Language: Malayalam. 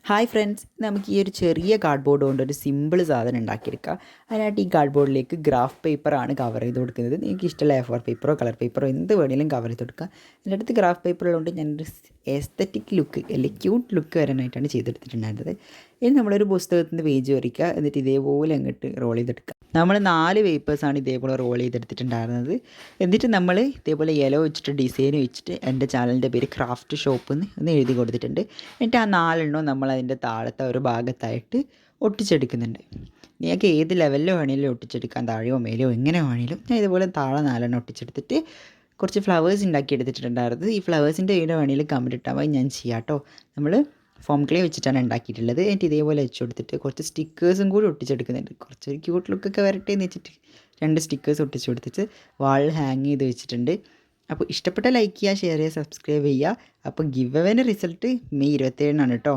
ഹായ് ഫ്രണ്ട്സ്, നമുക്ക് ഈ ഒരു ചെറിയ കാർഡ്ബോർഡ് കൊണ്ട് ഒരു സിമ്പിൾ സാധനം ഉണ്ടാക്കിയെടുക്കാം. അതിനായിട്ട് ഈ കാർഡ്ബോർഡിലേക്ക് ഗ്രാഫ് പേപ്പറാണ് കവർ ചെയ്ത് കൊടുക്കുന്നത്. നിങ്ങൾക്ക് ഇഷ്ടമുള്ള A4 പേപ്പറോ കളർ പേപ്പറോ എന്ത് വേണമെങ്കിലും കവർ ചെയ്ത് കൊടുക്കുക. എൻ്റെ അടുത്ത് ഗ്രാഫ് പേപ്പറുള്ളതുകൊണ്ട് ഞാനൊരു എസ്തറ്റിക് ലുക്ക് അല്ലെങ്കിൽ ക്യൂട്ട് ലുക്ക് വരാനായിട്ടാണ് ചെയ്തെടുത്തിട്ടുണ്ടായിരുന്നത്. ഇനി നമ്മളൊരു പുസ്തകത്തിൻ്റെ പേജ് വരയ്ക്കുക, എന്നിട്ട് ഇതേപോലെ അങ്ങോട്ട് റോൾ ചെയ്തെടുക്കുക. നമ്മൾ 4 പേപ്പേഴ്സാണ് ഇതേപോലെ റോൾ ചെയ്തെടുത്തിട്ടുണ്ടായിരുന്നത്. എന്നിട്ട് നമ്മൾ ഇതേപോലെ യെല്ലോ വെച്ചിട്ട് ഡിസൈൻ വെച്ചിട്ട് എൻ്റെ ചാനലിൻ്റെ പേര് ക്രാഫ്റ്റ് ഷോപ്പ് എന്ന് എഴുതി കൊടുത്തിട്ടുണ്ട്. എന്നിട്ട് ആ 4 നമ്മൾ അതിൻ്റെ താഴത്തെ ഒരു ഭാഗത്തായിട്ട് ഒട്ടിച്ചെടുക്കുന്നുണ്ട്. നിങ്ങൾക്ക് ഏത് ലെവലിൽ വേണമെങ്കിലും ഒട്ടിച്ചെടുക്കാം, താഴെയോ മേലെയോ എങ്ങനെ വേണമെങ്കിലും. ഞാൻ ഇതുപോലെ താഴെ 4 ഒട്ടിച്ചെടുത്തിട്ട് കുറച്ച് ഫ്ലവേഴ്സ് ഉണ്ടാക്കി എടുത്തിട്ടുണ്ടായിരുന്നത്. ഈ ഫ്ലവേഴ്സിൻ്റെ വീഡിയോ വേണമെങ്കിലും കമൻറ്റ് ഇട്ടാൽ മതി, ഞാൻ ചെയ്യാം കേട്ടോ. നമ്മൾ ഫോം ക്ലേ വെച്ചിട്ടാണ് ഉണ്ടാക്കിയിട്ടുള്ളത്. എന്നിട്ട് ഇതേപോലെ വെച്ച് കൊടുത്തിട്ട് കുറച്ച് സ്റ്റിക്കേഴ്സും കൂടി ഒട്ടിച്ചെടുക്കുന്നുണ്ട്. കുറച്ചൊരു ക്യൂട്ട് ലുക്കൊക്കെ വരട്ടെ എന്ന് വെച്ചിട്ട് 2 സ്റ്റിക്കേഴ്സ് ഒട്ടിച്ച് കൊടുത്തിട്ട് വാളിൽ ഹാങ് ചെയ്ത് വെച്ചിട്ടുണ്ട്. അപ്പോൾ ഇഷ്ടപ്പെട്ട ലൈക്ക് ചെയ്യുക, ഷെയർ ചെയ്യുക, സബ്സ്ക്രൈബ് ചെയ്യുക. അപ്പോൾ ഗിവ് അവേൻ്റെ റിസൾട്ട് മെയ് 27 കേട്ടോ.